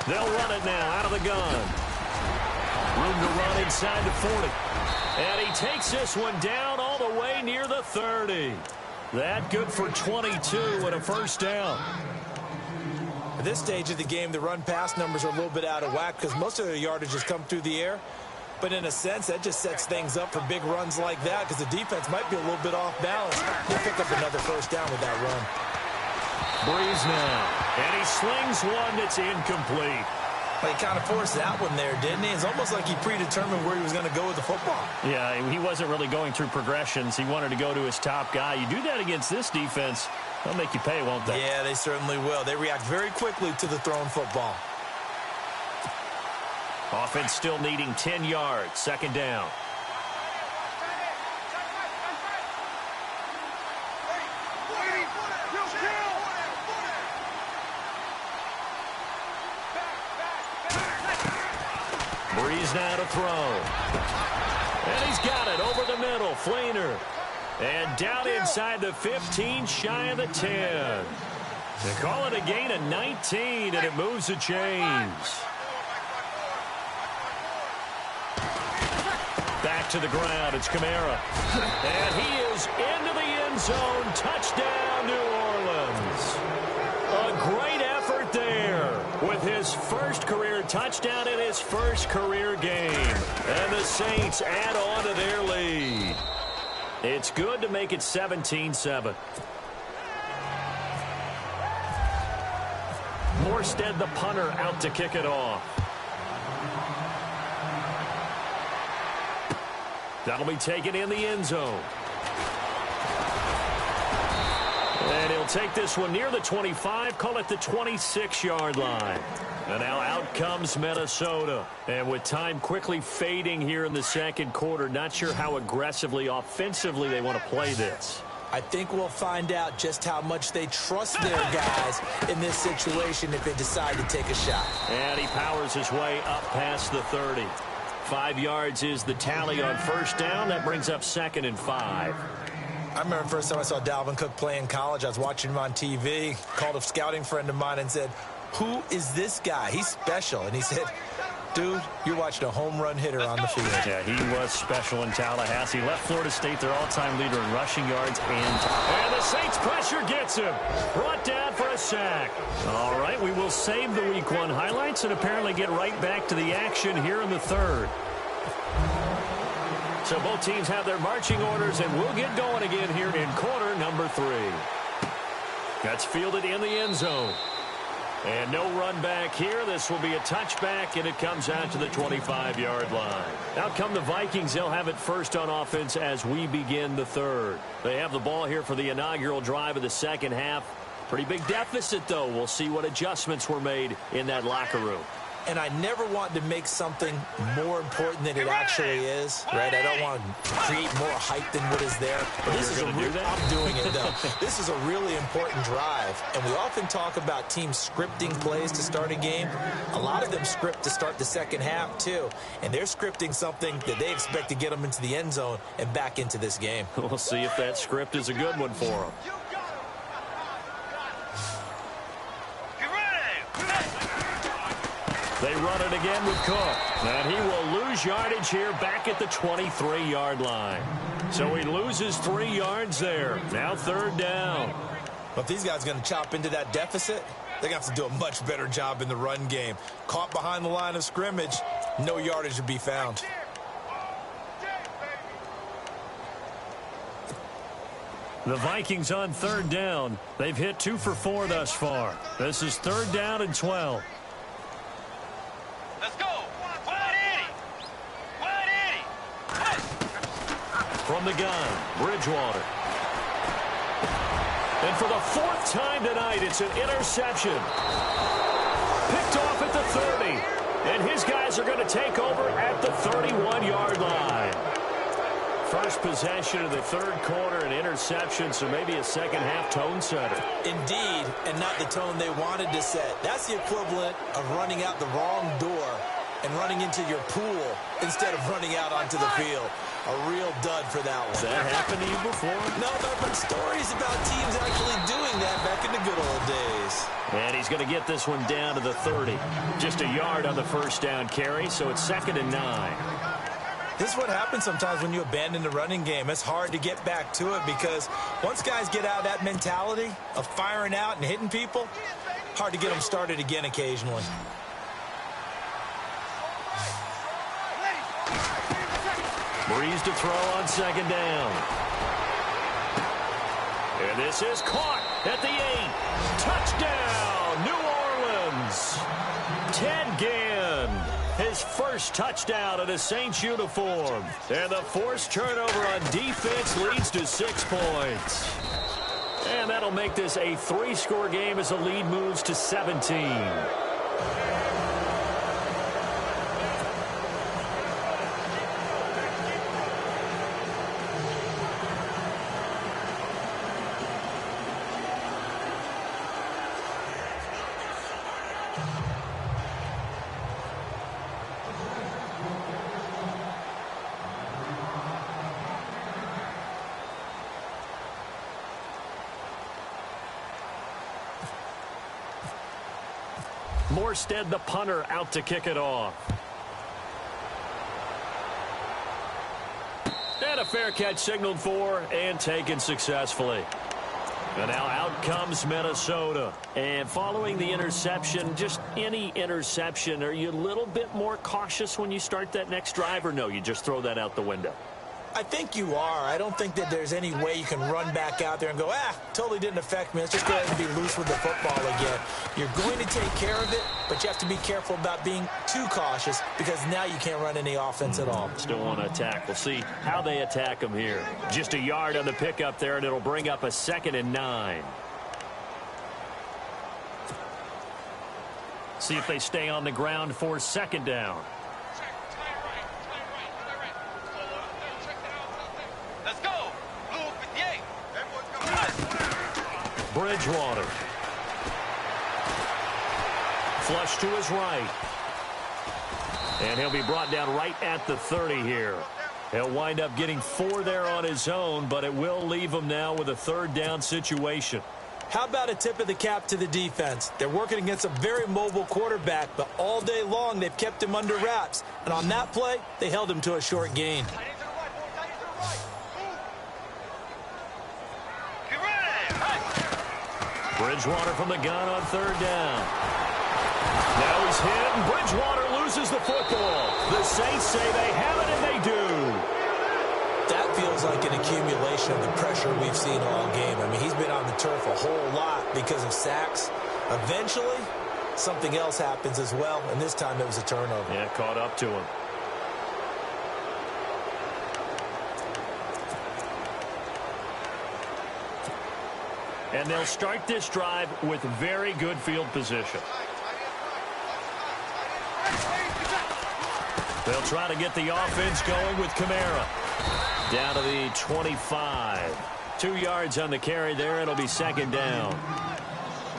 They'll run it now out of the gun. Room to run inside the 40. And he takes this one down all the way near the 30. That good for 22 and a first down. At this stage of the game, the run-pass numbers are a little bit out of whack because most of their yardage has come through the air. But in a sense, that just sets things up for big runs like that because the defense might be a little bit off balance. They'll pick up another first down with that run. Breeze now, and he slings one that's incomplete. Well, he kind of forced that one there, didn't he? It's almost like he predetermined where he was going to go with the football. Yeah, he wasn't really going through progressions. He wanted to go to his top guy. You do that against this defense, they'll make you pay, won't they? Yeah, they certainly will. They react very quickly to the thrown football. Offense still needing 10 yards. Second down. Breeze now to throw. And he's got it over the middle. Fleener. And down inside the 15, shy of the 10. They call it a gain of 19, and it moves the chains. Back to the ground. It's Kamara. And he is into the end zone. Touchdown, New Orleans. A great effort there with his first career touchdown in his first career game. And the Saints add on to their lead. It's good to make it 17-7. Morstead, the punter, out to kick it off. That'll be taken in the end zone. And he'll take this one near the 25, call it the 26-yard line. And now out comes Minnesota. And with time quickly fading here in the second quarter, not sure how aggressively, offensively they want to play this. I think we'll find out just how much they trust their guys in this situation if they decide to take a shot. And he powers his way up past the 30. 5 yards is the tally on first down. That brings up 2nd and 5. I remember the first time I saw Dalvin Cook play in college. I was watching him on TV, called a scouting friend of mine and said, "Who is this guy? He's special." And he said, "Dude, you're watching a home run hitter on the field." Yeah, he was special in Tallahassee. Left Florida State their all-time leader in rushing yards and the Saints pressure gets him. Brought down for a sack. All right, we will save the Week 1 highlights and apparently get right back to the action here in the third. So both teams have their marching orders, and we'll get going again here in quarter number 3. That's fielded in the end zone. And no run back here. This will be a touchback, and it comes out to the 25-yard line. Out come the Vikings. They'll have it first on offense as we begin the third. They have the ball here for the inaugural drive of the second half. Pretty big deficit, though. We'll see what adjustments were made in that locker room. And I never want to make something more important than it actually is, right? I don't want to create more hype than what is there. But this is I'm doing it, though. This is a really important drive. And we often talk about teams scripting plays to start a game. A lot of them script to start the second half, too. And they're scripting something that they expect to get them into the end zone and back into this game. We'll see if that script is a good one for them. They run it again with Cook. And he will lose yardage here back at the 23-yard line. So he loses 3 yards there. Now third down. Well, if these guys are going to chop into that deficit, they're going to have to do a much better job in the run game. Caught behind the line of scrimmage, no yardage to be found. The Vikings on third down. They've hit 2 for 4 thus far. This is third down and 12. Let's go. Wide From the gun, Bridgewater. And for the 4th time tonight, it's an interception. Picked off at the 30. And his guys are going to take over at the 31-yard line. First possession of the third quarter, an interception, so maybe a second-half tone setter. Indeed, and not the tone they wanted to set. That's the equivalent of running out the wrong door and running into your pool instead of running out onto the field. A real dud for that one. Has that happened to you before? No, but stories about teams actually doing that back in the good old days. And he's going to get this one down to the 30. Just a yard on the first down carry, so it's 2nd and 9. This is what happens sometimes when you abandon the running game. It's hard to get back to it because once guys get out of that mentality of firing out and hitting people, hard to get them started again occasionally. Breeze to throw on 2nd down. And this is caught at the 8. Touchdown, New Orleans. Ted Ginn, his first touchdown in a Saints uniform. And the forced turnover on defense leads to 6 points. And that'll make this a 3-score game as the lead moves to 17. Morstead, the punter, out to kick it off. And a fair catch signaled for and taken successfully. And now out comes Minnesota. And following the interception, just any interception, are you a little bit more cautious when you start that next drive, or no, you just throw that out the window? I think you are. I don't think that there's any way you can run back out there and go, totally didn't affect me. Let's just go ahead and be loose with the football again. You're going to take care of it, but you have to be careful about being too cautious because now you can't run any offense at all. Still want to attack. We'll see how they attack them here. Just a yard on the pickup there, and it'll bring up a 2nd and 9. See if they stay on the ground for 2nd down. Bridgewater. Flush to his right. And he'll be brought down right at the 30 here. He'll wind up getting 4 there on his own, but it will leave him now with a 3rd down situation. How about a tip of the cap to the defense? They're working against a very mobile quarterback, but all day long they've kept him under wraps. And on that play, they held him to a short gain. Bridgewater from the gun on 3rd down. Now he's hit, and Bridgewater loses the football. The Saints say they have it, and they do. That feels like an accumulation of the pressure we've seen all game. I mean, he's been on the turf a whole lot because of sacks. Eventually, something else happens as well, and this time it was a turnover. Yeah, caught up to him. And they'll start this drive with very good field position. They'll try to get the offense going with Kamara. Down to the 25. 2 yards on the carry there. It'll be 2nd down.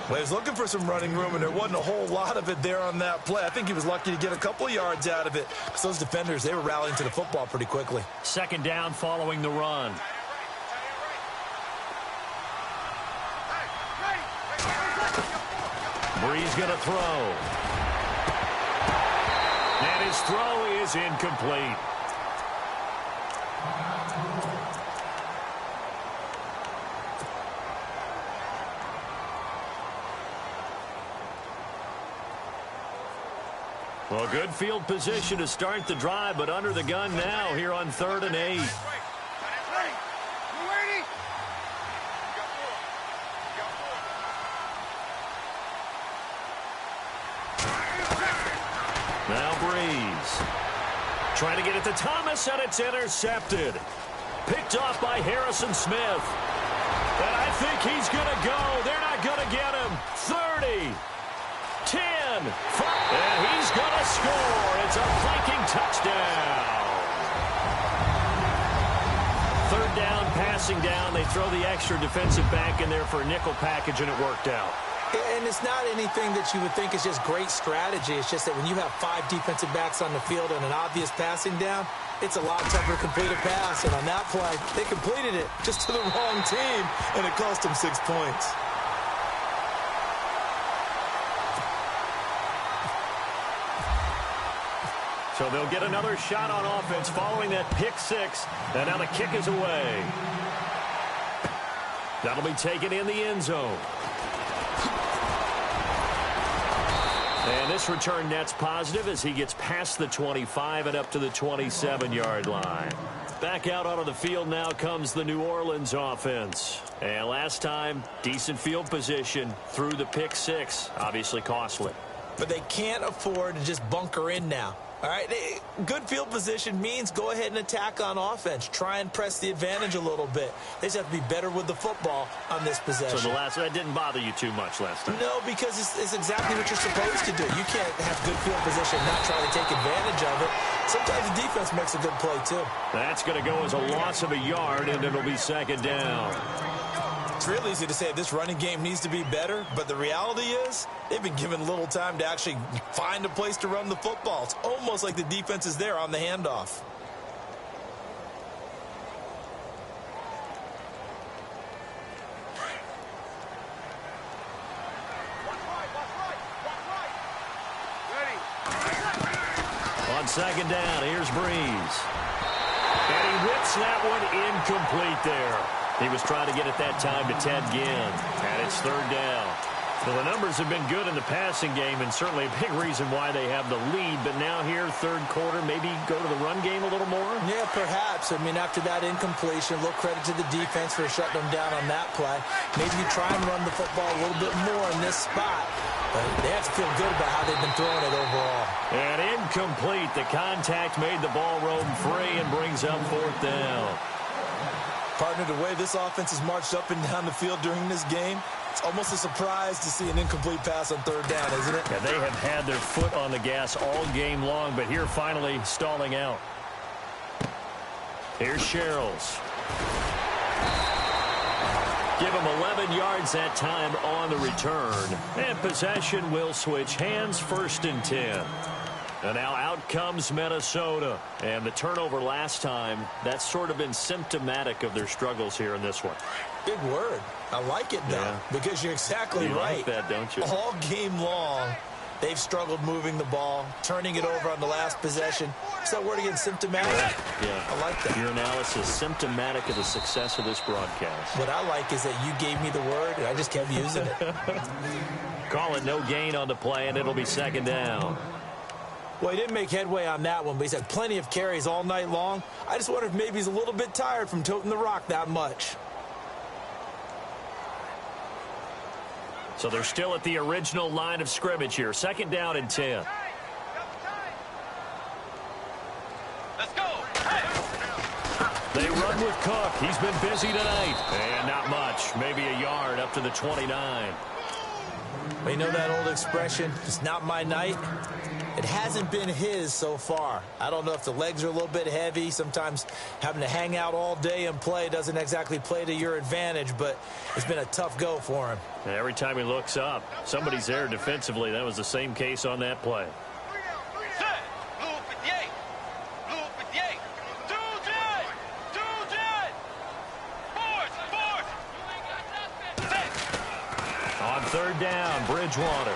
Well, he was looking for some running room, and there wasn't a whole lot of it there on that play. I think he was lucky to get a couple of yards out of it because those defenders, they were rallying to the football pretty quickly. 2nd down following the run. Breeze going to throw. And his throw is incomplete. Well, good field position to start the drive, but under the gun now here on 3rd and 8. Now Breeze. Trying to get it to Thomas, and it's intercepted. Picked off by Harrison Smith. And I think he's going to go. They're not going to get him. 30. 10. 5. And he's going to score. It's a Viking touchdown. 3rd down, passing down. They throw the extra defensive back in there for a nickel package, and it worked out. And it's not anything that you would think is just great strategy. It's just that when you have 5 defensive backs on the field and an obvious passing down, it's a lot tougher to complete a pass. And on that play, they completed it just to the wrong team, and it cost them 6 points. So they'll get another shot on offense following that pick 6. And now the kick is away. That'll be taken in the end zone. And this return net's positive as he gets past the 25 and up to the 27-yard line. Back out onto the field now comes the New Orleans offense. And last time, decent field position through the pick 6. Obviously costly. But they can't afford to just bunker in now. All right, good field position means go ahead and attack on offense. Try and press the advantage a little bit. They just have to be better with the football on this possession. So that didn't bother you too much last time? No, because it's exactly what you're supposed to do. You can't have good field position and not try to take advantage of it. Sometimes the defense makes a good play, too. That's going to go as a loss of a yard, and it'll be second down. It's real easy to say this running game needs to be better, but the reality is they've been given little time to actually find a place to run the football. It's almost like the defense is there on the handoff. On second down, here's Breeze. And he whips that one incomplete there. He was trying to get it that time to Ted Ginn. And it's third down. Well, the numbers have been good in the passing game, and certainly a big reason why they have the lead. But now here, third quarter, maybe go to the run game a little more? Yeah, perhaps. I mean, after that incompletion, a little credit to the defense for shutting them down on that play. Maybe you try and run the football a little bit more in this spot. But they have to feel good about how they've been throwing it overall. And incomplete. The contact made the ball roam free and brings up fourth down. Partner, the way this offense has marched up and down the field during this game, it's almost a surprise to see an incomplete pass on third down, isn't it? Yeah, they have had their foot on the gas all game long, but here finally stalling out. Here's Sherrills. Give him 11 yards that time on the return. And possession will switch hands, 1st and 10. And now out comes Minnesota. And the turnover last time, that's sort of been symptomatic of their struggles here in this one. Big word. I like it, though, because you're exactly right. You like that, don't you? All game long, they've struggled moving the ball, turning it over on the last possession. Is that word again, symptomatic? Yeah. I like that. Your analysis, symptomatic of the success of this broadcast. What I like is that you gave me the word, and I just kept using it. Call it no gain on the play, and it'll be second down. Well, he didn't make headway on that one, but he's had plenty of carries all night long. I just wonder if maybe he's a little bit tired from toting the rock that much. So they're still at the original line of scrimmage here. Second down and 10. Let's go. They run with Cook. He's been busy tonight. And not much. Maybe a yard up to the 29. Well, you know that old expression, it's not my night? It hasn't been his so far. I don't know if the legs are a little bit heavy. Sometimes having to hang out all day and play doesn't exactly play to your advantage, but it's been a tough go for him. And every time he looks up, somebody's there defensively. That was the same case on that play. Set. Blue 58. Blue 58. Two jet. Fourth. Set. On third down, Bridgewater.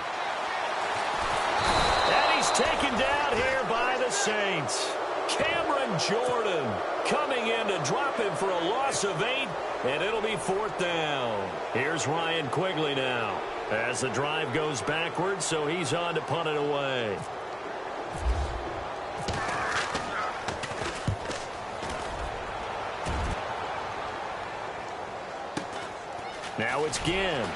And he's taken down here by the Saints. Cameron Jordan coming in to drop him for a loss of 8, and it'll be fourth down. Here's Ryan Quigley now as the drive goes backwards, so he's on to punt it away. Now it's Ginn.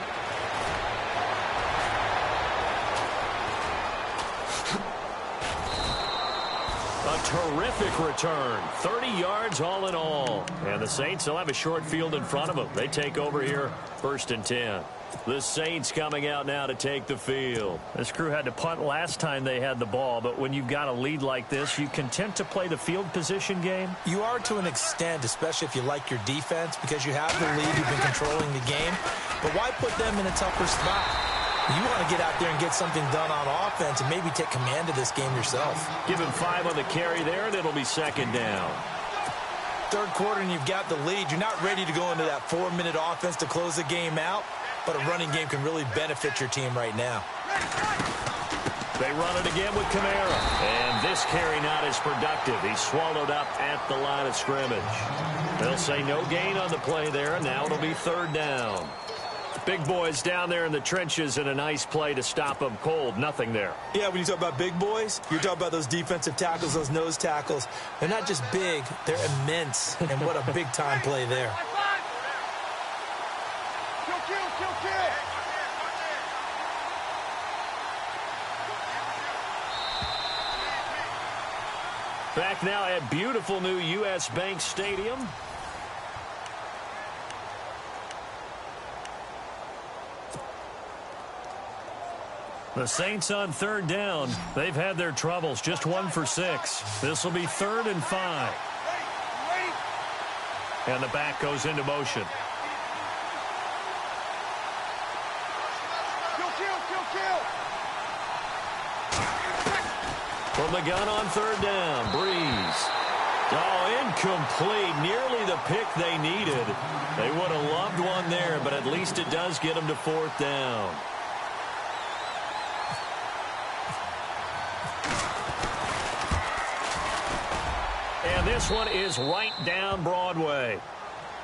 A terrific return. 30 yards all in all. And the Saints will have a short field in front of them. They take over here, 1st and 10. The Saints coming out now to take the field. This crew had to punt last time they had the ball, but when you've got a lead like this, you content to play the field position game? You are to an extent, especially if you like your defense, because you have the lead, you've been controlling the game. But why put them in a tougher spot? You want to get out there and get something done on offense and maybe take command of this game yourself. Give him 5 on the carry there, and it'll be second down. Third quarter, and you've got the lead. You're not ready to go into that 4-minute offense to close the game out, but a running game can really benefit your team right now. They run it again with Kamara. And this carry not as productive. He's swallowed up at the line of scrimmage. They'll say no gain on the play there, and now it'll be third down. Big boys down there in the trenches, and a nice play to stop them cold. Nothing there. Yeah, when you talk about big boys, you're talking about those defensive tackles, those nose tackles. They're not just big, they're immense. And what a big-time play there. Back now at beautiful new U.S. Bank Stadium. The Saints on third down. They've had their troubles, just 1 for 6. This will be 3rd and 5. And the back goes into motion. From the gun on third down, Breeze. Oh, incomplete. Nearly the pick they needed. They would have loved one there, but at least it does get them to 4th down. And this one is right down Broadway.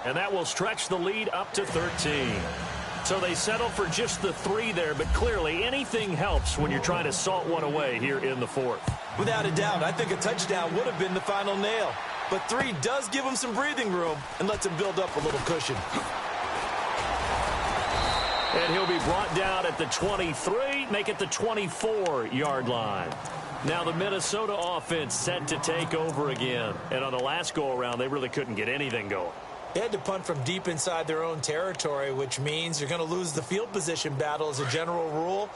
And that will stretch the lead up to 13. So they settle for just the 3 there, but clearly anything helps when you're trying to salt one away here in the 4th. Without a doubt, I think a touchdown would have been the final nail. But 3 does give them some breathing room and lets them build up a little cushion. And he'll be brought down at the 23, make it the 24-yard line. Now the Minnesota offense set to take over again. And on the last go-around, they really couldn't get anything going. They had to punt from deep inside their own territory, which means you're going to lose the field position battle as a general rule.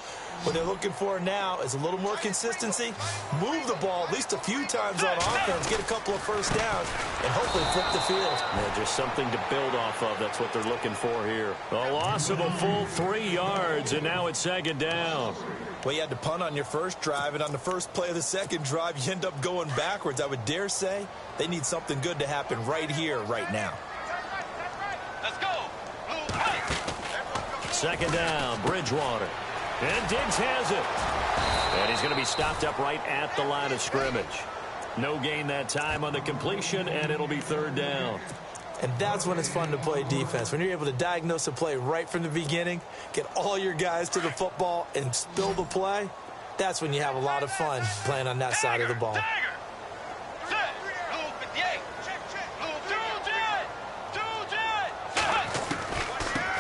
What they're looking for now is a little more consistency, move the ball at least a few times on offense, get a couple of first downs, and hopefully flip the field. Yeah, just something to build off of. That's what they're looking for here. A loss of a full 3 yards, and now it's second down. Well, you had to punt on your first drive, and on the first play of the second drive, you end up going backwards. I would dare say they need something good to happen right here, right now. Let's go. Blue white. Second down, Bridgewater. And Diggs has it. And he's going to be stopped up right at the line of scrimmage. No gain that time on the completion, and it'll be third down. And that's when it's fun to play defense. When you're able to diagnose a play right from the beginning, get all your guys to the football, and spill the play, that's when you have a lot of fun playing on that side of the ball.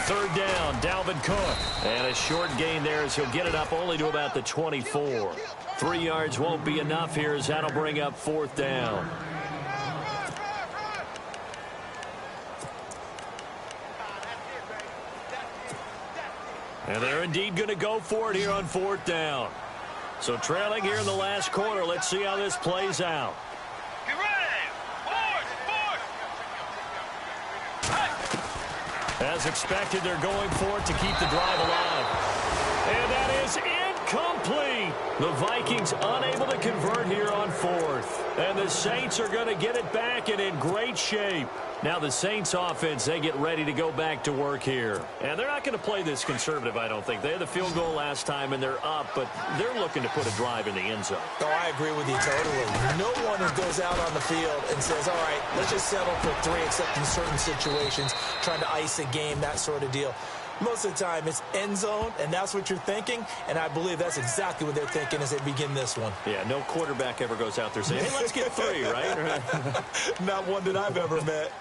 Third down, Dalvin Cook. And a short gain there as he'll get it up only to about the 24. 3 yards won't be enough here as that'll bring up 4th down. And they're indeed going to go for it here on 4th down. So trailing here in the last quarter, let's see how this plays out. Get ready. As expected, they're going for it to keep the drive alive. And that is incomplete. The Vikings unable to convert here on 4th. And the Saints are going to get it back and in great shape. Now the Saints offense, they get ready to go back to work here. And they're not going to play this conservative, I don't think. They had the field goal last time and they're up, but they're looking to put a drive in the end zone. Oh, I agree with you totally. No one who goes out on the field and says, all right, let's just settle for 3, except in certain situations, trying to ice a game, that sort of deal. Most of the time, it's end zone, and that's what you're thinking, and I believe that's exactly what they're thinking as they begin this one. Yeah, no quarterback ever goes out there saying, hey, let's get 3, right? Not one that I've ever met.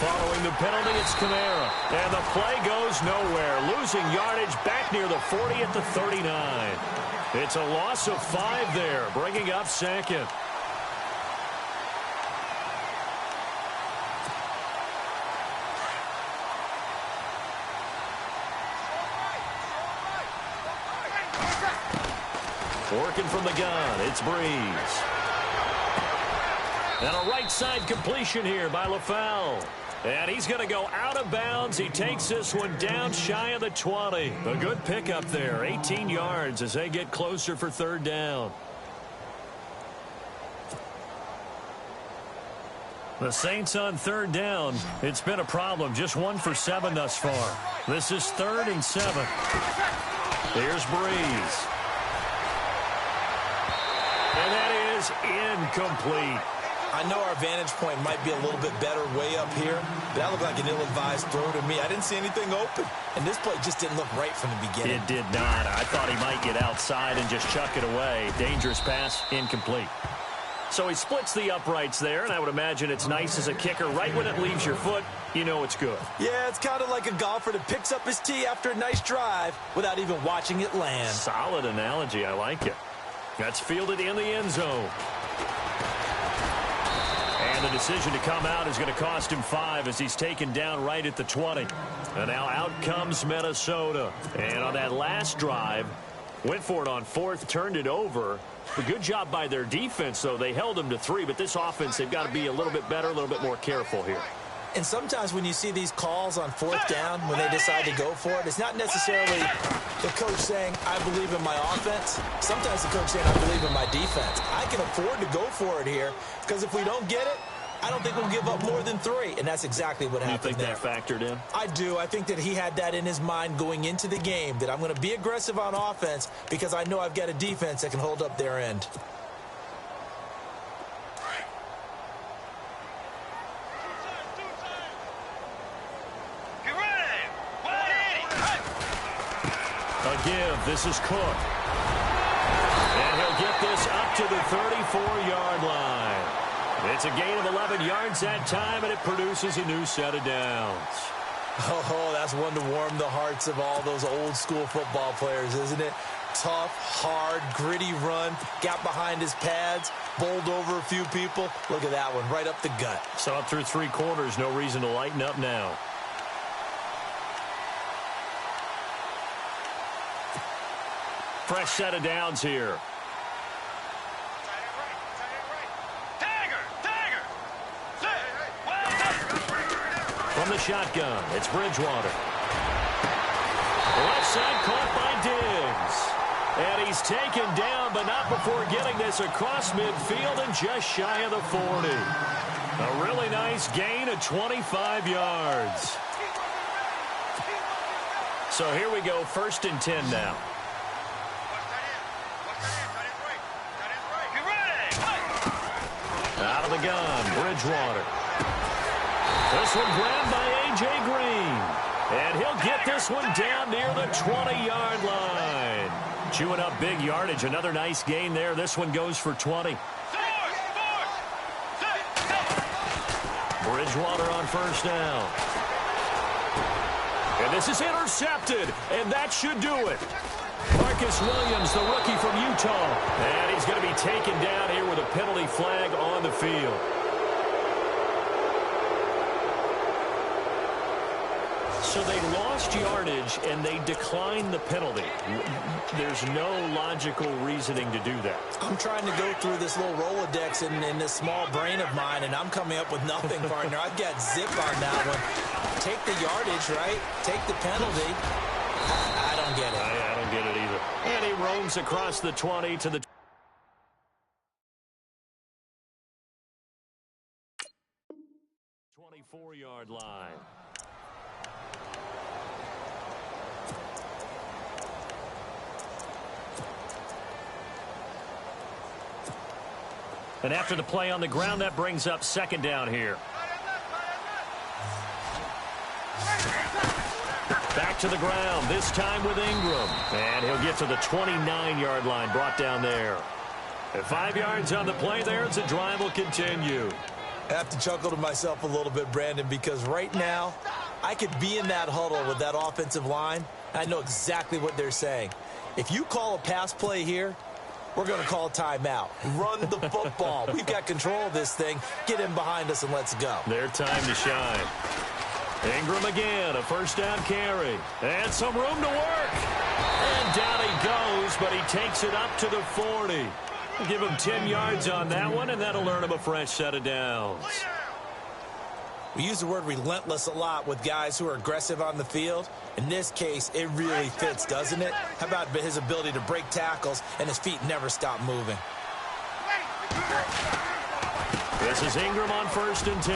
Following the penalty, it's Kamara. And the play goes nowhere. Losing yardage back near the 40 at the 39. It's a loss of 5 there, bringing up second. Working from the gun, it's Breeze. And a right side completion here by LaFell. And he's going to go out of bounds. He takes this one down shy of the 20. A good pickup there, 18 yards as they get closer for third down. The Saints on third down. It's been a problem. Just 1 for 7 thus far. This is 3rd and 7. Here's Breeze. And that is incomplete. I know our vantage point might be a little bit better way up here, but that looked like an ill-advised throw to me. I didn't see anything open, and this play just didn't look right from the beginning. It did not. I thought he might get outside and just chuck it away. Dangerous pass, incomplete. So he splits the uprights there, and I would imagine it's nice as a kicker. Right when it leaves your foot, you know it's good. Yeah, it's kind of like a golfer that picks up his tee after a nice drive without even watching it land. Solid analogy. I like it. That's fielded in the end zone. And the decision to come out is going to cost him 5 as he's taken down right at the 20. And now out comes Minnesota. And on that last drive, went for it on 4th, turned it over. A good job by their defense, though. They held them to 3, but this offense, they've got to be a little bit better, a little bit more careful here. And sometimes when you see these calls on 4th down, when they decide to go for it, it's not necessarily the coach saying, I believe in my offense. Sometimes the coach saying, I believe in my defense. I can afford to go for it here because if we don't get it, I don't think we'll give up more than 3, and that's exactly what happened there. You think that factored in? I do. I think that he had that in his mind going into the game, that I'm going to be aggressive on offense because I know I've got a defense that can hold up their end. Get ready. 180. A give. This is Cook. And he'll get this up to the 34-yard line. It's a gain of 11 yards that time, and it produces a new set of downs. Oh, that's one to warm the hearts of all those old-school football players, isn't it? Tough, hard, gritty run, got behind his pads, bowled over a few people. Look at that one, right up the gut. So up through 3 quarters, no reason to lighten up now. Fresh set of downs here. From the shotgun, it's Bridgewater. Left side caught by Diggs. And he's taken down, but not before getting this across midfield and just shy of the 40. A really nice gain of 25 yards. So here we go, 1st and 10 now. Out of the gun, Bridgewater. This one grabbed by A.J. Green. And he'll get this one down near the 20-yard line. Chewing up big yardage. Another nice gain there. This one goes for 20. Bridgewater on 1st down. And this is intercepted. And that should do it. Marcus Williams, the rookie from Utah. And he's going to be taken down here with a penalty flag on the field. So they lost yardage, and they declined the penalty. There's no logical reasoning to do that. I'm trying to go through this little Rolodex in this small brain of mine, and I'm coming up with nothing, partner. I've got zip on that one. Take the yardage, right? Take the penalty. I don't get it. I don't get it either. And he roams across the 20 to the 24-yard line. And after the play on the ground, that brings up 2nd down here. Back to the ground, this time with Ingram. And he'll get to the 29-yard line, brought down there. And 5 yards on the play there as the drive will continue. I have to chuckle to myself a little bit, Brandon, because right now, I could be in that huddle with that offensive line. I know exactly what they're saying. If you call a pass play here, we're going to call timeout. Run the football. We've got control of this thing. Get in behind us and let's go. Their time to shine. Ingram again, a first down carry. And some room to work. And down he goes, but he takes it up to the 40. We'll give him 10 yards on that one, and that'll earn him a fresh set of downs. We use the word relentless a lot with guys who are aggressive on the field. In this case, it really fits, doesn't it? How about his ability to break tackles and his feet never stop moving? This is Ingram on 1st and 10.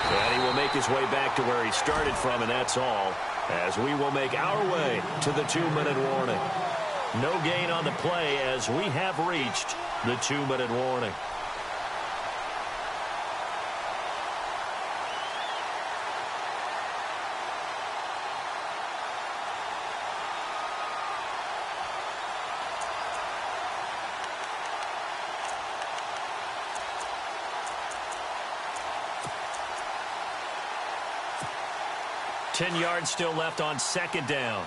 And he will make his way back to where he started from, and that's all, as we will make our way to the 2-minute warning. No gain on the play as we have reached the 2-minute warning. Ten yards still left on 2nd down.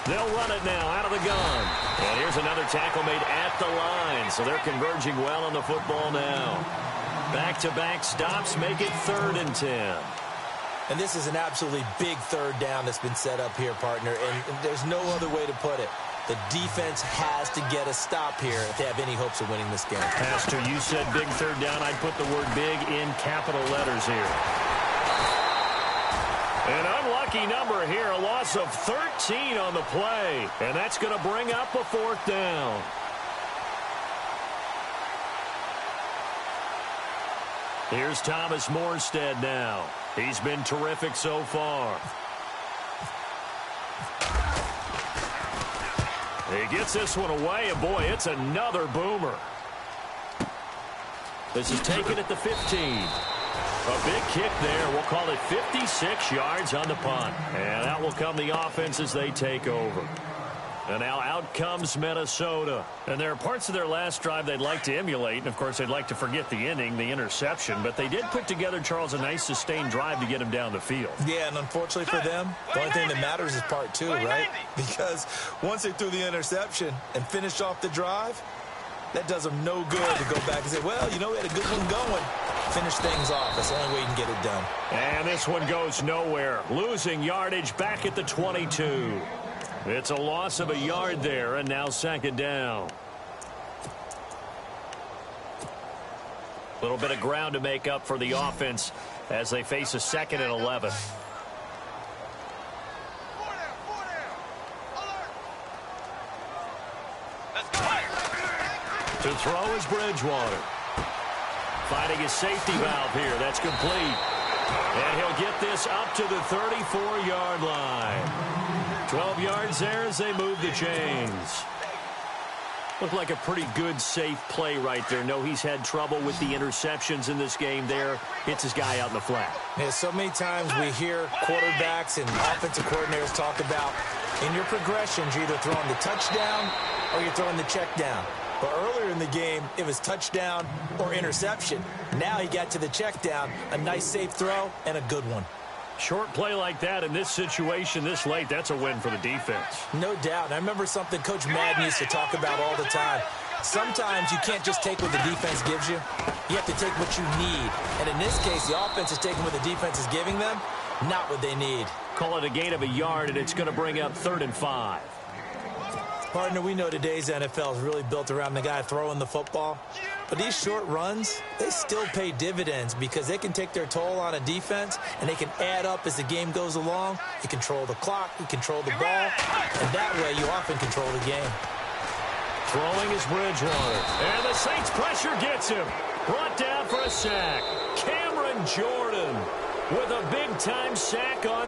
They'll run it now out of the gun. And here's another tackle made at the line. So they're converging well on the football now. Back-to-back stops make it 3rd and 10. And this is an absolutely big 3rd down that's been set up here, partner. And there's no other way to put it. The defense has to get a stop here if they have any hopes of winning this game. Pastor, you said big 3rd down. I'd put the word big in capital letters here. An unlucky number here, a loss of 13 on the play. And that's going to bring up a 4th down. Here's Thomas Morstead now. He's been terrific so far. He gets this one away, and boy, it's another boomer. This is taken at the 15. A big kick there. We'll call it 56 yards on the punt. And out will come the offense as they take over. And now out comes Minnesota. And there are parts of their last drive they'd like to emulate. And, of course, they'd like to forget the ending, the interception. But they did put together, Charles, a nice sustained drive to get him down the field. Yeah, and unfortunately for them, the only thing that matters is part 2, right? Because once they threw the interception and finished off the drive, that does them no good to go back and say, well, you know, we had a good one going. Finish things off. That's the only way you can get it done. And this one goes nowhere. Losing yardage back at the 22. It's a loss of a yard there, and now 2nd down. A little bit of ground to make up for the offense as they face a 2nd and 11. To throw is Bridgewater. Finding his safety valve here. That's complete. And he'll get this up to the 34-yard line. 12 yards there as they move the chains. Looked like a pretty good, safe play right there. No, he's had trouble with the interceptions in this game there. Hits his guy out in the flat. Yeah, so many times we hear quarterbacks and offensive coordinators talk about in your progressions, you're either throwing the touchdown or you're throwing the check down. But earlier in the game, it was touchdown or interception. Now he got to the check down, a nice safe throw, and a good one. Short play like that in this situation this late, that's a win for the defense. No doubt. And I remember something Coach Madden used to talk about all the time. Sometimes you can't just take what the defense gives you. You have to take what you need. And in this case, the offense is taking what the defense is giving them, not what they need. Call it a gain of a yard, and it's going to bring up 3rd and 5. Partner, we know today's NFL is really built around the guy throwing the football. But these short runs, they still pay dividends because they can take their toll on a defense, and they can add up as the game goes along. You control the clock, you control the ball, and that way you often control the game. Throwing is Bridgewater. And the Saints pressure gets him. Brought down for a sack. Cameron Jordan with a big-time sack on